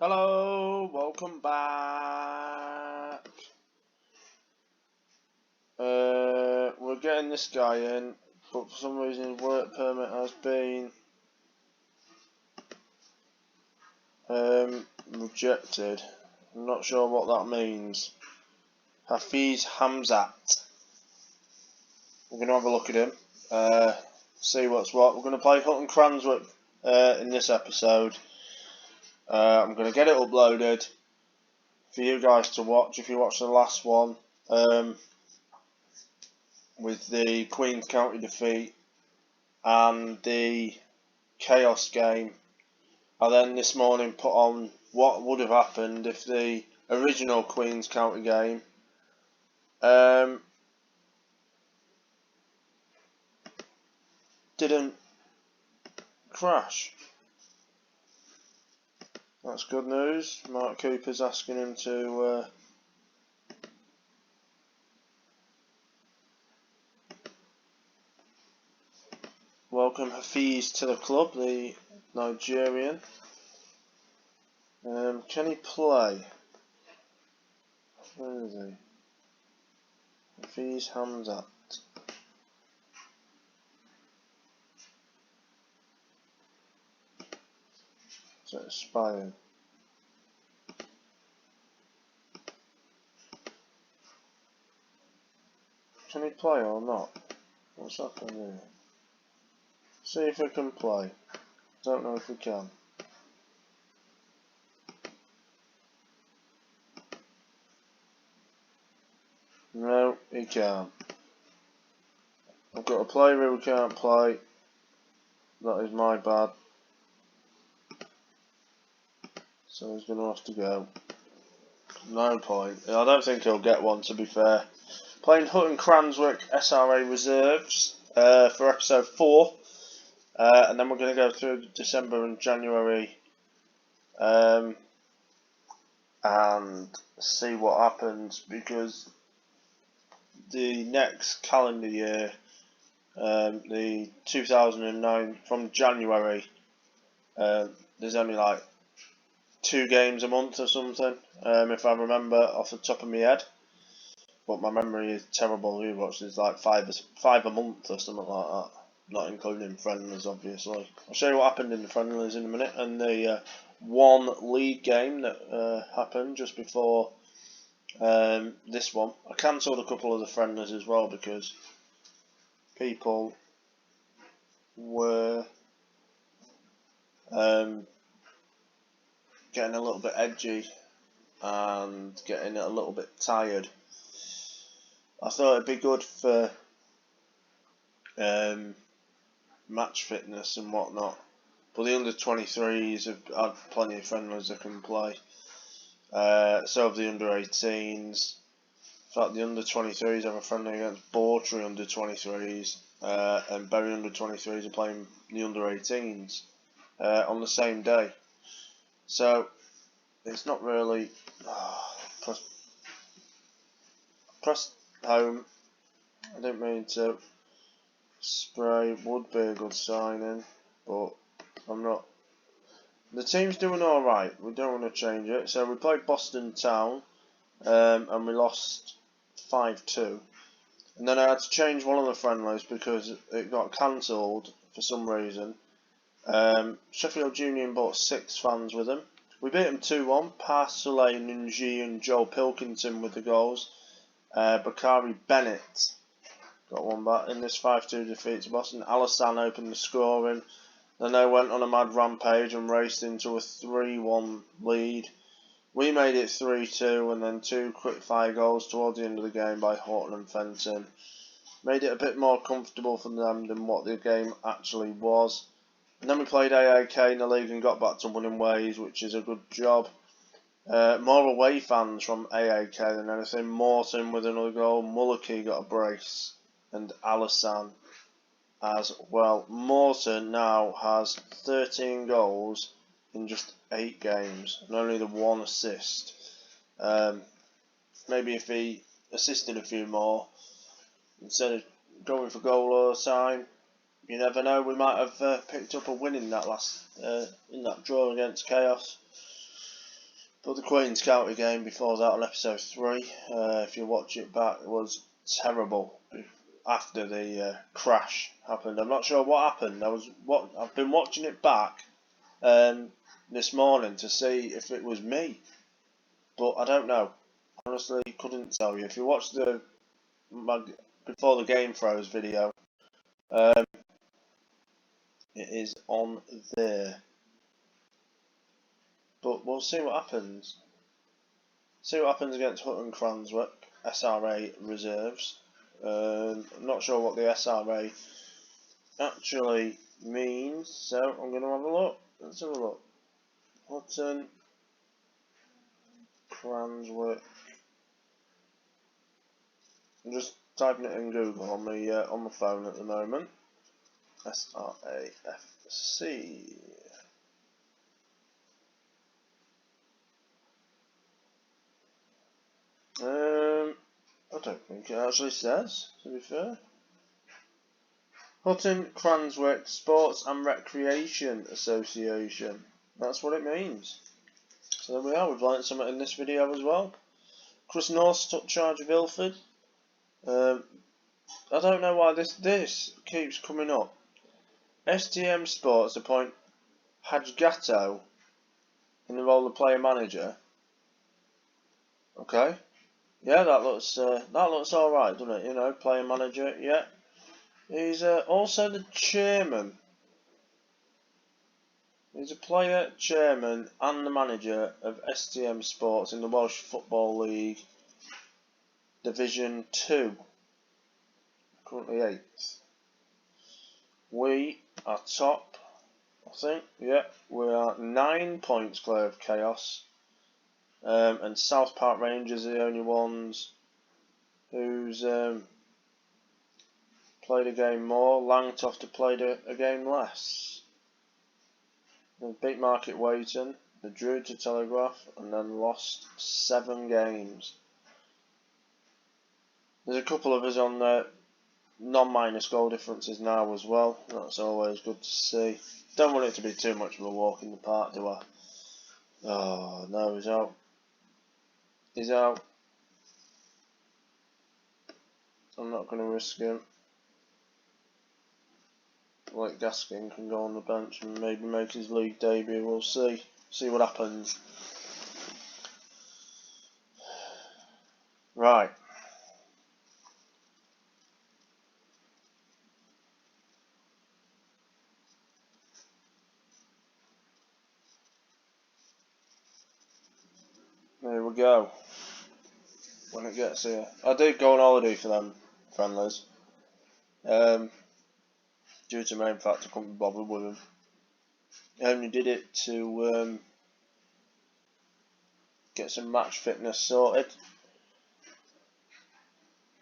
Hello, welcome back. We're getting this guy in, but for some reason his work permit has been rejected. I'm not sure what that means. Hafiz Hamzat. We're going to have a look at him, see what's what. We're going to play Hutton Cranswick in this episode. I'm going to get it uploaded for you guys to watch if you watched the last one. With the Queen's County defeat and the Chaos game. I then this morning put on what would have happened if the original Queen's County game didn't crash. That's good news. Mark Cooper's asking him to welcome Hafiz to the club, the Nigerian. Can he play? Where is he? Hafiz Hamzat. Is it expired? Can he play or not? What's happening here? See if we can play. Don't know if we can. No, he can't. I've got a player who can't play. That is my bad. So he's going to have to go. No point. I don't think he'll get one, to be fair. Playing Hutton Cranswick SRA Reserves for episode 4. And then we're going to go through December and January and see what happens, because the next calendar year, the 2009, from January, there's only like 2 games a month or something, if I remember off the top of my head. But my memory is terrible. Who watches like 5 a month or something like that, not including friendlies, obviously. I'll show you what happened in the friendlies in a minute, and the one league game that happened just before this one. I cancelled a couple of the friendlies as well because people were getting a little bit edgy and getting a little bit tired. I thought it'd be good for match fitness and whatnot, but the under 23s have had plenty of friendlies that can play. So have the under 18s. In fact, the under 23s have a friendly against Bawtry under 23s, and Bury under 23s are playing the under 18s on the same day. So it's not really press home. I didn't mean to spray. Would be a good signing, but I'm not. The team's doing alright. We don't want to change it. So we played Boston Town, and we lost 5-2. And then I had to change one of the friendlies because it got cancelled for some reason. Sheffield Union brought 6 fans with them. We beat them 2-1. Parsoleil, Nunji and Joel Pilkington with the goals. Bakari Bennett got one back in this 5-2 defeat to Boston. Alassane opened the scoring. Then they went on a mad rampage and raced into a 3-1 lead. We made it 3-2, and then 2 quick fire goals towards the end of the game by Horton and Fenton. Made it a bit more comfortable for them than what the game actually was. And then we played AAK in the league and got back to winning ways, which is a good job. More away fans from AAK than anything. Morton with another goal. Mullicky got a brace. And Alassane as well. Morton now has 13 goals in just 8 games and only the 1 assist. Maybe if he assisted a few more instead of going for goal all the time, you never know, we might have picked up a win in that last in that draw against Chaos. But the Queen's County game before that on episode 3, if you watch it back, it was terrible after the crash happened. I'm not sure what happened. I've been watching it back this morning to see if it was me, but I don't know. Honestly, couldn't tell you. If you watch my before the game froze video, it is on there. But we'll see what happens. See what happens against Hutton Cranswick, SRA reserves. I'm not sure what the SRA actually means, so I'm going to have a look. Let's have a look. Hutton Cranswick. I'm just typing it in Google on my phone at the moment. SRAFC. I don't think it actually says, to be fair. Hutton Cranswick Sports and Recreation Association. That's what it means. So there we are, we've learnt something in this video as well. Chris Norse took charge of Ilford. I don't know why this keeps coming up. STM Sports appoint Hajgato in the role of player manager. Okay. Yeah, that looks all right, doesn't it? You know, player manager. Yeah, he's also the chairman. He's a player, chairman, and the manager of STM Sports in the Welsh Football League Division 2. Currently 8th. We are top, I think. Yeah, we are 9 points clear of Chaos. And South Park Rangers are the only ones who's played a game more. Langtoft have played a game less. They beat Market Weighton, they drew to Telegraph, and then lost 7 games. There's a couple of us on non-minus goal differences now as well. That's always good to see. Don't want it to be too much of a walk in the park, do I? Oh no, he's out. He's out. I'm not going to risk him. Like Gaskin can go on the bench and maybe make his league debut. We'll see. See what happens. Right. There we go. When it gets here. I did go on holiday for them friendlies. Due to main fact I couldn't be bothered with them. I only did it to get some match fitness sorted.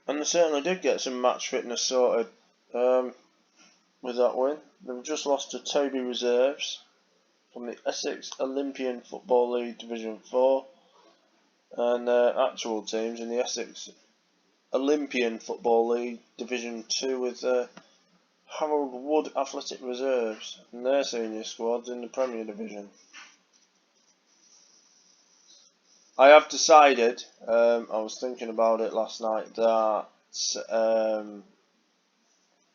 And they certainly did get some match fitness sorted with that win. They've just lost to Toby Reserves from the Essex Olympian Football League Division 4. And actual teams in the Essex Olympian Football League Division 2 with Harold Wood Athletic Reserves and their senior squads in the Premier Division. I have decided, I was thinking about it last night, that I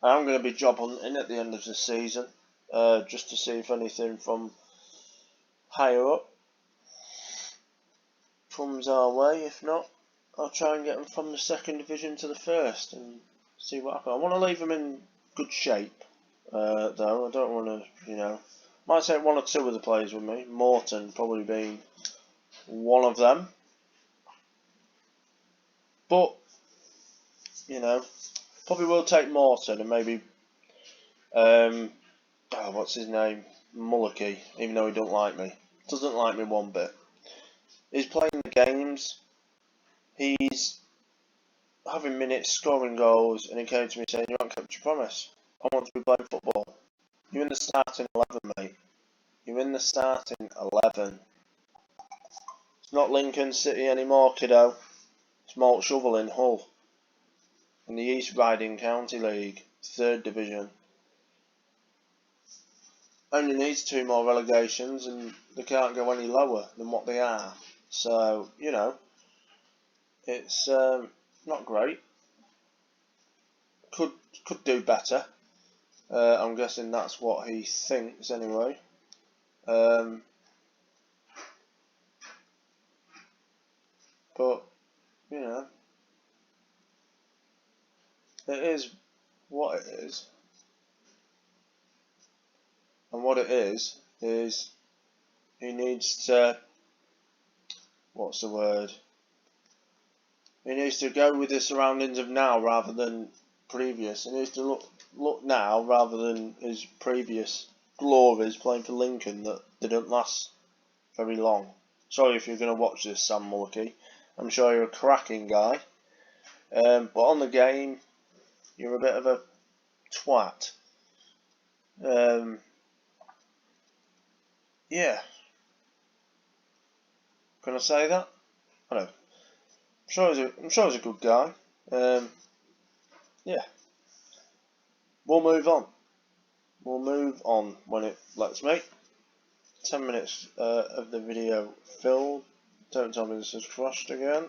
am going to be job hunting at the end of the season, just to see if anything from higher up comes our way. If not, I'll try and get them from the 2nd division to the 1st and see what happens. I want to leave them in good shape, though. I don't want to, you know, might take 1 or 2 of the players with me. Morton probably being one of them. But, you know, probably will take Morton and maybe, what's his name? Mullicky, even though he don't like me. Doesn't like me one bit. He's playing the games. He's having minutes, scoring goals, and he came to me saying, "You haven't kept your promise. I want to be playing football." You're in the starting 11, mate. You're in the starting 11. It's not Lincoln City anymore, kiddo. It's Malt Shovel in Hull. In the East Riding County League, 3rd Division. Only needs 2 more relegations and they can't go any lower than what they are. So, you know, it's not great. Could do better. I'm guessing that's what he thinks anyway. But you know, it is what it is, and what it is he needs to, what's the word? He needs to go with the surroundings of now rather than previous. He needs to look now rather than his previous glories playing for Lincoln that didn't last very long. Sorry if you're going to watch this, Sam Mulkey. I'm sure you're a cracking guy. But on the game, you're a bit of a twat. Yeah. Can I say that? I don't know. I'm sure he's a good guy. Yeah. We'll move on. We'll move on when it lets me. 10 minutes of the video filled. Don't tell me this has crashed again.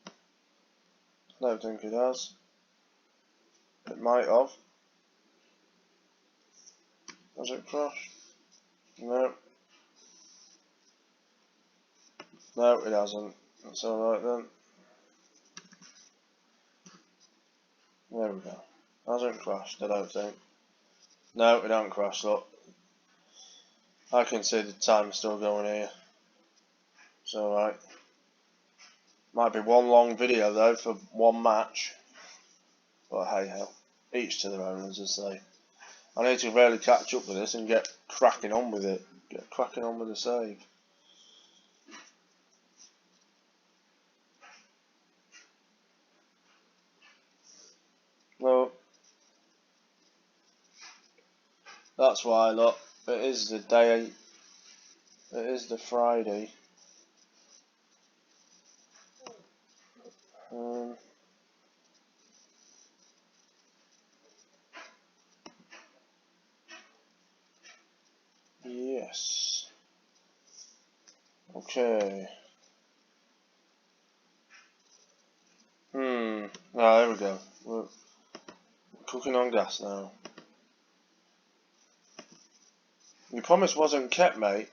I don't think it has. It might have. Has it crashed? No. No, it hasn't. That's alright then. There we go. Hasn't crashed, I don't think. No, it hasn't crashed, look. I can see the time still going here. It's alright. Might be one long video though for one match. But hey ho. Each to their own, as I say. I need to really catch up with this and get cracking on with it. Get cracking on with the save. Well, that's why, look, it is the day, it is the Friday. Yes. Okay. Ah, there we go. We're cooking on gas now. Your promise wasn't kept, mate,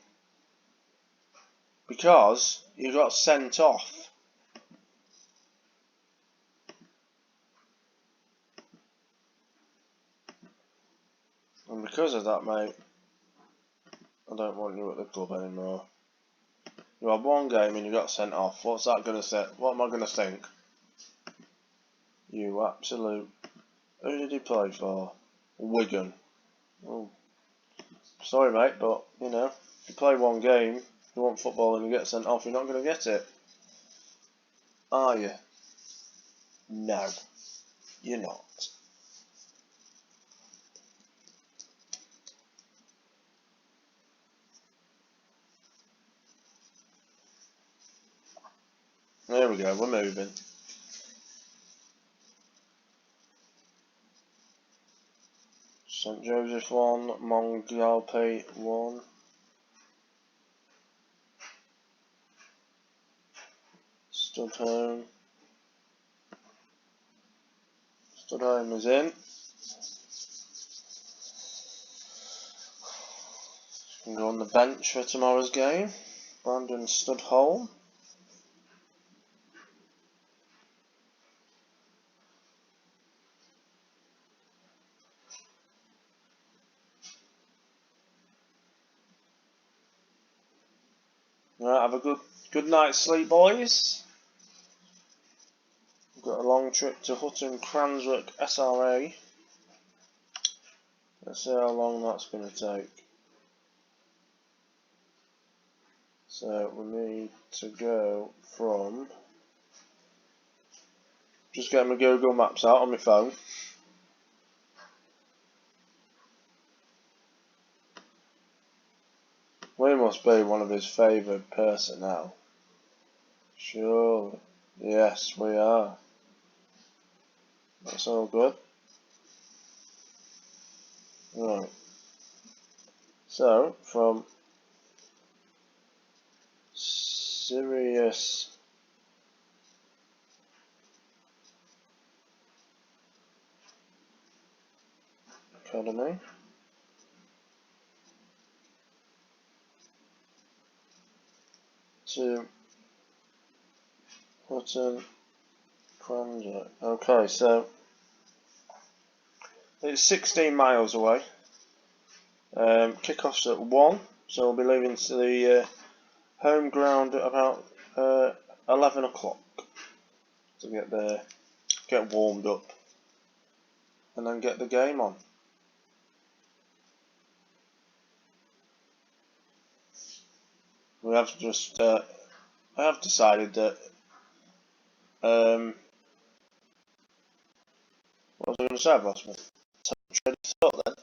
because you got sent off. And because of that, mate, I don't want you at the club anymore. You had one game and you got sent off. What's that gonna say? What am I gonna think? You absolute. Who did he play for? Wigan. Oh, sorry, mate, but you know, if you play one game, you want football and you get sent off, you're not gonna get it. Are you? No, you're not. There we go, we're moving. St Joseph 1, Mongalpe 1. Studholme. Studholme is in. Can go on the bench for tomorrow's game. Brandon Studholme. Right, have a good night's sleep, boys. We've got a long trip to Hutton Cranswick SRA. Let's see how long that's going to take. So we need to go from. Just get my Google Maps out on my phone. We must be one of his favoured personnel. Surely. Yes, we are. That's all good. Right. So, from Serious Academy. To Hutton Cranbrook. Okay, so it's 16 miles away. Kickoff's at 1, so we'll be leaving to the home ground at about 11 o'clock to get there, get warmed up, and then get the game on. We have just, I have decided that, what was I going to say? I've lost my train of thought then.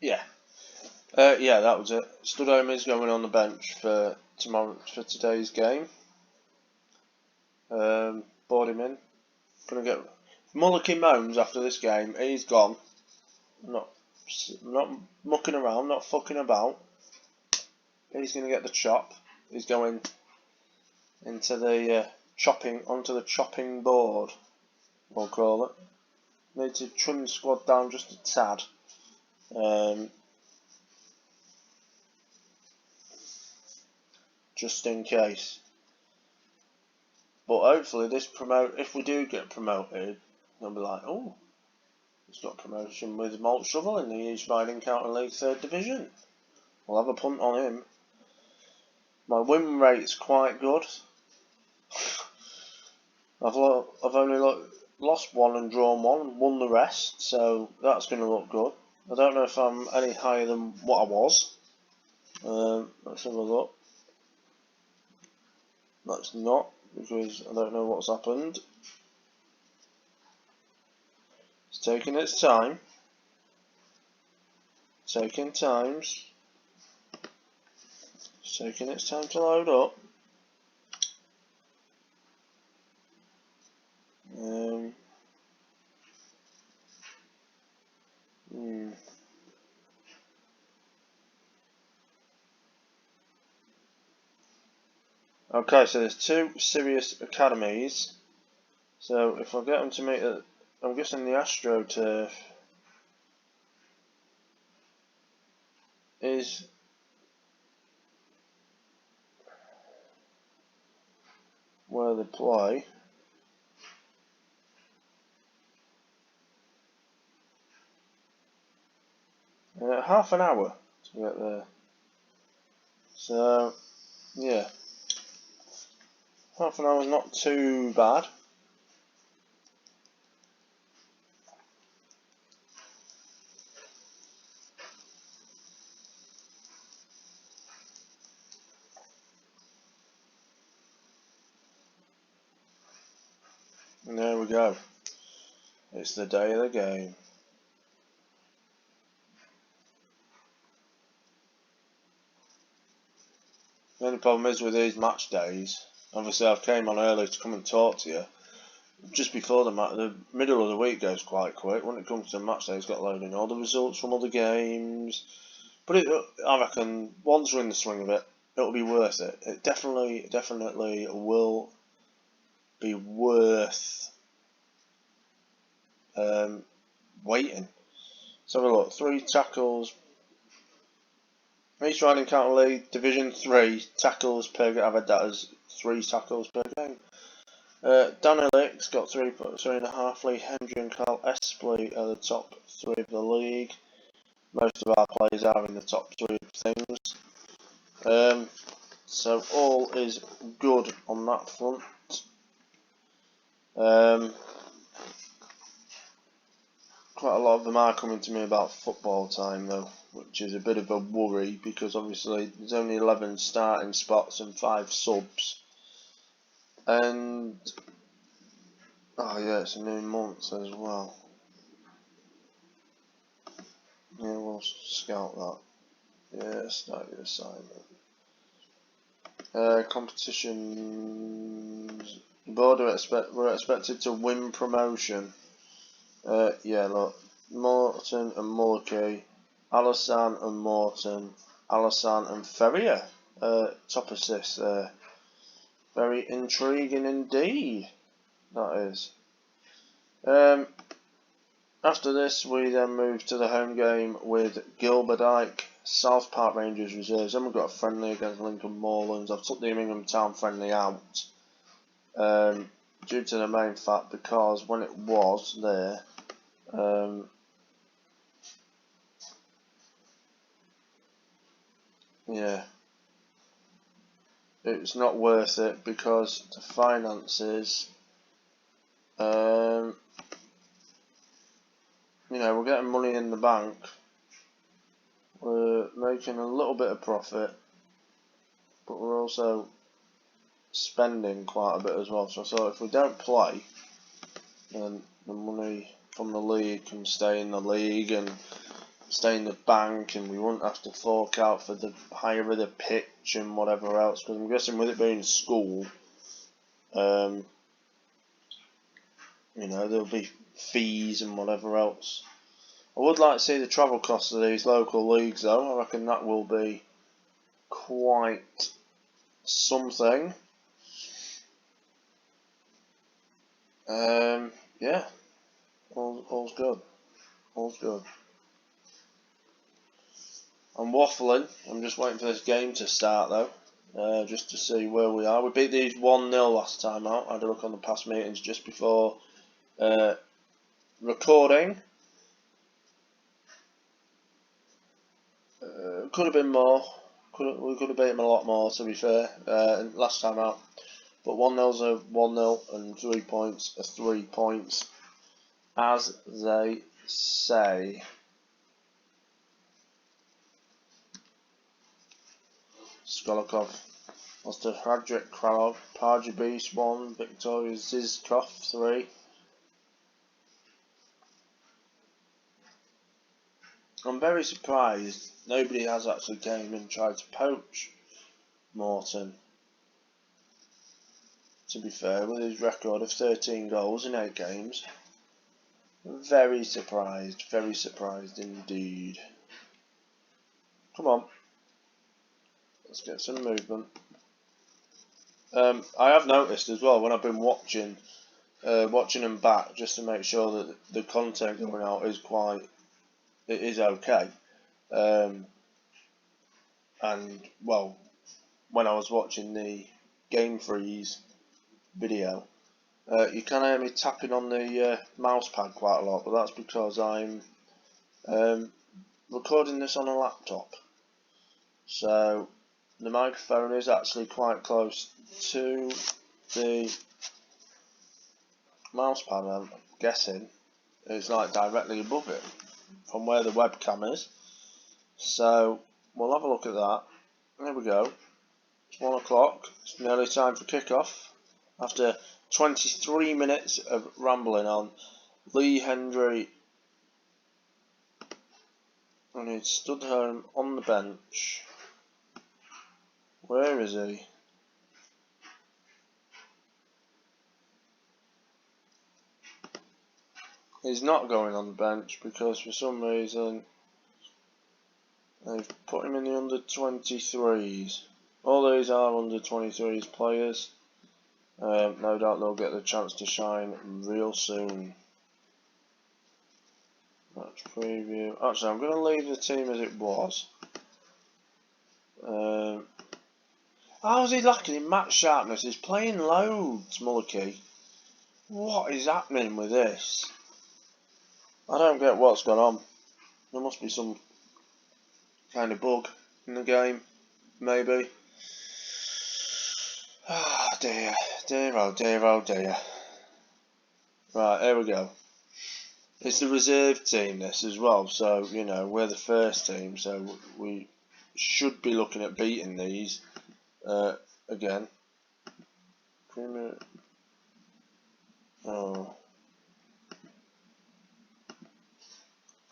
Yeah. Yeah, that was it. Studhome is going on the bench for today's game. Board him in. Gonna get Mullicky moans after this game. He's gone. Not mucking around, not fucking about. He's gonna get the chop. He's going into the onto the chopping board, we'll call it. Need to trim the squad down just a tad. Just in case. But hopefully if we do get promoted, they'll be like, oh, it's got promotion with Malt Shovel in the East Riding County League 3rd Division. We'll have a punt on him. My win rate's quite good. I've only lost one and drawn one, won the rest, so that's going to look good. I don't know if I'm any higher than what I was. Let's have a look. That's not, because I don't know what's happened. It's taking its time. It's taking its time to load up. Okay, so there's 2 serious academies. So if I get them to meet at, I'm guessing the AstroTurf is where they play. Half an hour to get there. So yeah, half an hour is not too bad. And there we go. It's the day of the game. The only problem is with these match days, obviously I've came on early to come and talk to you. Just before the middle of the week goes quite quick. When it comes to match day, it's got loading all the results from other games. But I reckon once we're in the swing of it, it'll be worth it. It definitely will be worth waiting. So have a look. 3 tackles. East Riding County League Division 3 tackles per game. I've had that as 3 tackles per game. Danny Lake's got 3.5. Lee Hendry and Carl Espley are the top 3 of the league. Most of our players are in the top 3 of things. So all is good on that front. Quite a lot of them are coming to me about football time though, which is a bit of a worry because obviously there's only 11 starting spots and 5 subs. And Oh yeah, it's a new month as well. Yeah, we'll scout that. Yeah, start your assignment. Competitions. Board we're expected to win promotion. Yeah, look, Morton and Mulkey, Alassane and Morton, Alassane and Ferrier. Top assist there. Very intriguing indeed. That is. After this, we then move to the home game with Gilberdike, South Park Rangers reserves. Then we've got a friendly against Lincoln Moorlands. I've took the Immingham Town friendly out due to the main fact because when it was there, yeah, it's not worth it because the finances, you know, we're getting money in the bank. We're making a little bit of profit, but we're also spending quite a bit as well. So I thought if we don't play, then the money from the league can stay in the league and stay in the bank, and we wouldn't have to fork out for the hire of the pitch and whatever else. Because I'm guessing with it being school, you know, there'll be fees and whatever else. I would like to see the travel costs of these local leagues though. I reckon that will be quite something. Yeah, all's good. All's good. I'm waffling. I'm just waiting for this game to start though, just to see where we are. We beat these 1-0 last time out. I had a look on the past meetings just before recording. Could have been more. We could have beat them a lot more, to be fair, last time out. But 1-0's a 1-0 and 3 points are 3 points, as they say. Skolikov lost to Hadrik Kralov, Parji Beast 1, Victoria Zizkov 3. I'm very surprised nobody has actually came and tried to poach Morton. To be fair, with his record of 13 goals in 8 games, very surprised indeed. Come on, let's get some movement. I have noticed as well when I've been watching them back, just to make sure that the content going out is okay. And well, when I was watching the Game Freeze video, you can hear me tapping on the mouse pad quite a lot, but that's because I'm recording this on a laptop, so the microphone is actually quite close to the mouse pad. I'm guessing it's like directly above it from where the webcam is, so we'll have a look at that. There we go. It's 1 o'clock. It's nearly time for kickoff. After 23 minutes of rambling on, Lee Hendry, and he stood home on the bench. Where is he? He's not going on the bench because for some reason they've put him in the under 23s. All these are under 23s players. No doubt they'll get the chance to shine real soon. Match preview. Actually, I'm going to leave the team as it was. How is he lacking in match sharpness? He's playing loads, Mulkey. What is happening with this? I don't get what's gone on. There must be some kind of bug in the game, maybe. Ah, dear. Dear, oh dear, oh dear. Right, here we go. It's the reserve team, this as well, so, you know, we're the first team, so we should be looking at beating these again. Oh,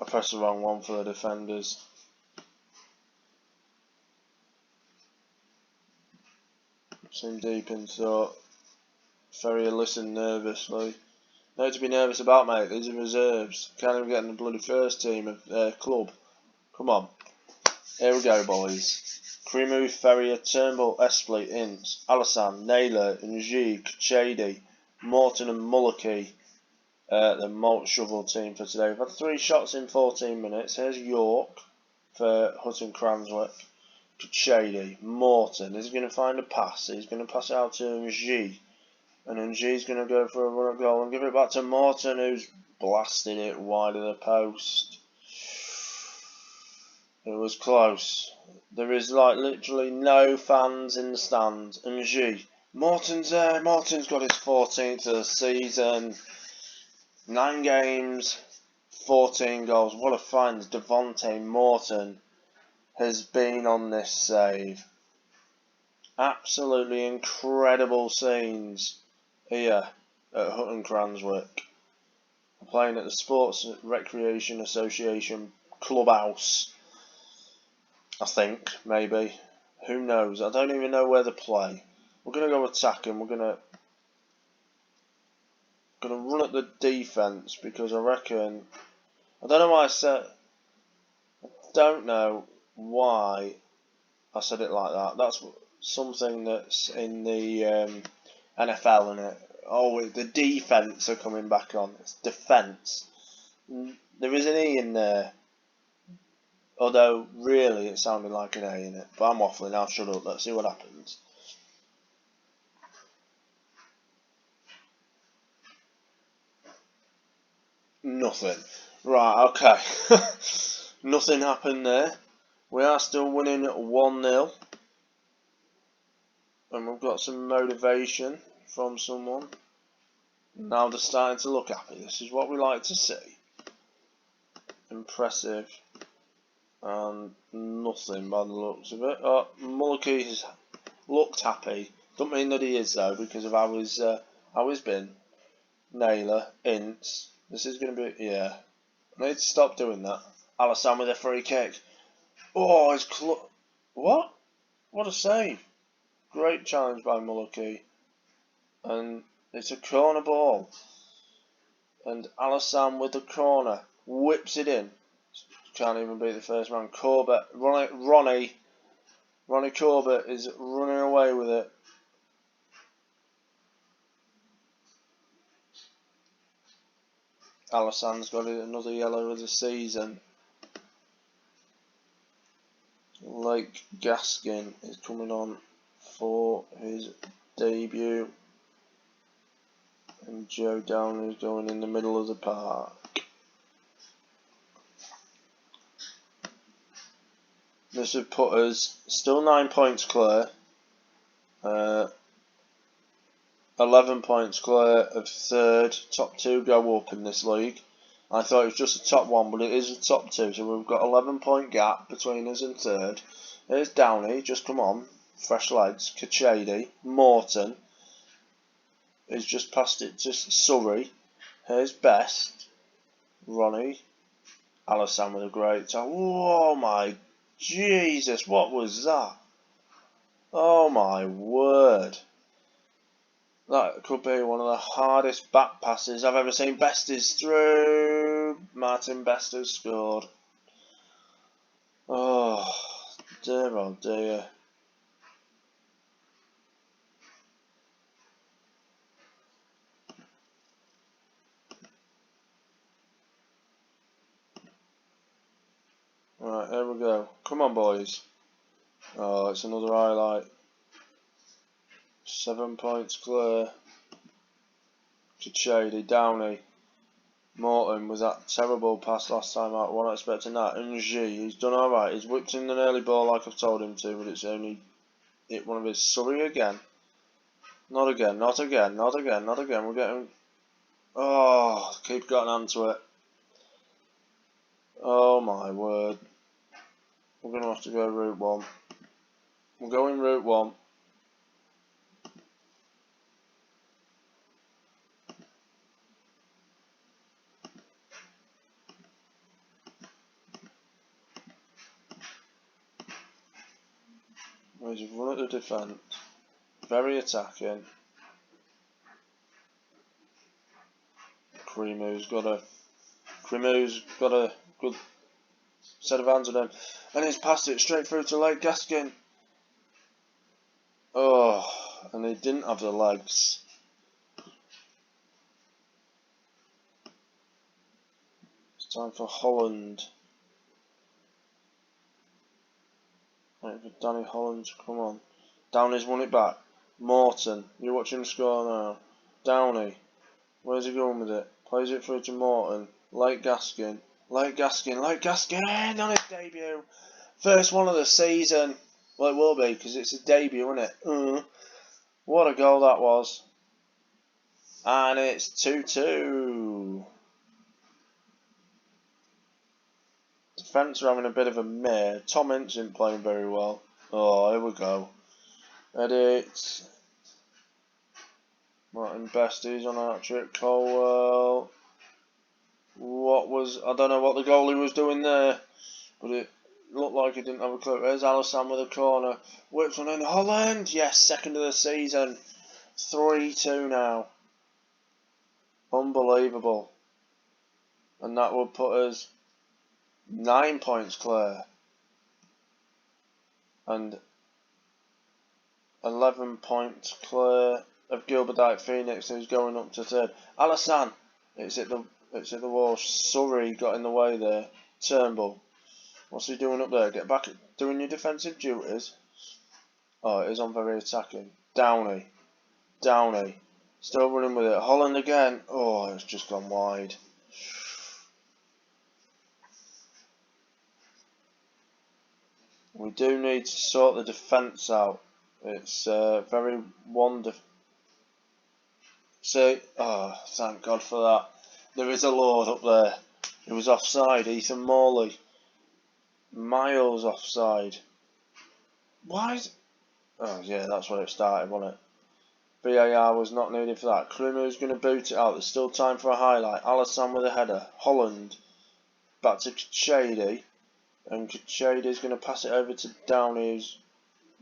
I pressed the wrong one for the defenders. Seemed deep in thought. Ferrier listened nervously. No to be nervous about, mate. These are reserves. Can't even get in the bloody first team of their club. Come on. Here we go, boys. Krimu, Ferrier, Turnbull, Espley, Ince, Alassane, Naylor, Njie, Kachedi, Morton and Mullicky. The Malt shovel team for today. We've had 3 shots in 14 minutes. Here's York for Hutton Cranswick. Kachedi, Morton. Is he going to find a pass? He's going to pass it out to Njie. And Njie's going to go for a run at goal and give it back to Morton, who's blasted it wide of the post. It was close. There is like literally no fans in the stand. Njie. Morton's there. Morton's got his 14th of the season. 9 games, 14 goals. What a find Devontae Morton has been on this save. Absolutely incredible scenes here at Hutton Cranswick. Playing at the Sports Recreation Association Clubhouse. I think, maybe. Who knows? I don't even know where to play. We're going to go attacking. We're going to run at the defence because I reckon... I don't know why I said... I don't know why I said it like that. That's something that's in the NFL, isn't it? Oh, the defence are coming back on. It's defence. There is an E in there. Although, really, it sounded like an A in it. But I'm waffling. I'll shut up. Let's see what happens. Nothing. Right, okay. Nothing happened there. We are still winning 1-0. And we've got some motivation from someone. Now they're starting to look happy. This is what we like to see. Impressive. And nothing by the looks of it. Oh, Mullicky has looked happy. Don't mean that he is though, because of how he's been. Naylor, Ince. This is going to be, yeah. I need to stop doing that. Alassane with a free kick. Oh, it's what? What a save. Great challenge by Mullicky. And it's a corner ball. And Alassane with the corner. Whips it in. Can't even beat the first man. Corbett. Ronnie Corbett is running away with it. Alassane's got another yellow of the season. Lake Gaskin is coming on for his debut. And Joe Downey is going in the middle of the park. This would put us still 9 points clear. 11 points clear of third. Top 2 go up in this league. I thought it was just the top 1, but it is the top 2. So we've got 11-point gap between us and third. Here's Downey, just come on. Fresh legs. Kachedi. Morton. He's just passed it to Surrey. Here's Best. Ronnie. Alassane with a great time. Oh my Jesus, what was that? Oh my word. That could be one of the hardest back passes I've ever seen. Best is through. Martin Best has scored. Oh dear, oh dear. Right, here we go. Come on, boys. Oh, it's another highlight. 7 points clear. Kachedi, Downey. Morton was that terrible pass last time out. Wasn't expecting that. Njie, he's done alright. He's whipped in an early ball like I've told him to, but it's only hit one of his. Surrey again. Not again, not again, not again, not again. We're getting... Oh, keep getting onto it. Oh my word. We're going to have to go route 1. We're going route 1. He's run at the defence. Very attacking. Creamu's got a good set of hands on him. And he's passed it straight through to Lake Gaskin. Oh, and he didn't have the legs. It's time for Holland. Wait for Danny Holland to come on. Downey's won it back. Morton, you watch him score now. Downey, where's he going with it? Plays it through to Morton. Lake Gaskin on his debut. First one of the season. Well, it will be because it's a debut, isn't it? What a goal that was. And it's 2-2. Defence are having a bit of a mare. Tom Ince isn't playing very well. Oh, here we go. Edit. Martin Bestie's on our trick. Colwell. I don't know what the goalie was doing there, but it looked like he didn't have a clue. There's Alisson with a corner. Whips one in. Holland! Yes, second of the season. 3-2 now. Unbelievable. And that would put us 9 points clear. And 11 points clear of Gilbert Phoenix, who's going up to third. Alisson! It's at the wall. Surrey got in the way there. Turnbull. What's he doing up there? Get back at doing your defensive duties. Oh, it is on very attacking. Downey. Still running with it. Holland again. Oh, it's just gone wide. We do need to sort the defence out. It's very wonderful. See, oh, thank God for that. There is a Lord up there. It was offside. Ethan Morley. Miles offside. Why is... Oh, yeah, that's when it started, wasn't it? VAR was not needed for that. Creamu's going to boot it out. There's still time for a highlight. Alisson with a header. Holland. Back to Kachady. And Kachady's going to pass it over to Downey, who's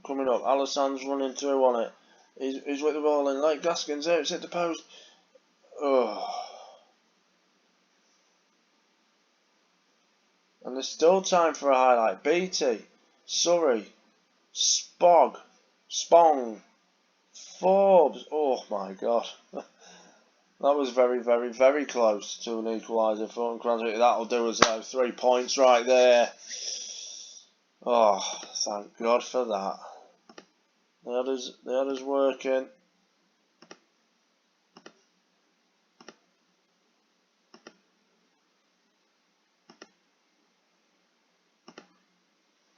coming up. Alisson's running through on it. He's with the ball in. Lake Gaskin's there. It's hit the post. Oh. And there's still time for a highlight. Beattie. Surrey. Spong. Forbes. Oh my God. That was very, very, very close to an equaliser for Uncranswick. That'll do us though. 3 points right there. Oh, thank God for that. The others working.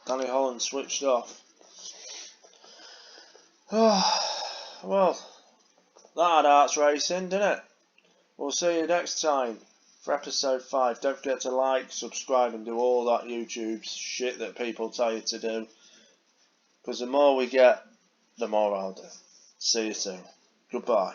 Danny Holland switched off. Oh, well, that had hearts racing, didn't it? We'll see you next time for episode 5. Don't forget to like, subscribe and do all that YouTube shit that people tell you to do. Because the more we get, the more I'll do. See you soon. Goodbye.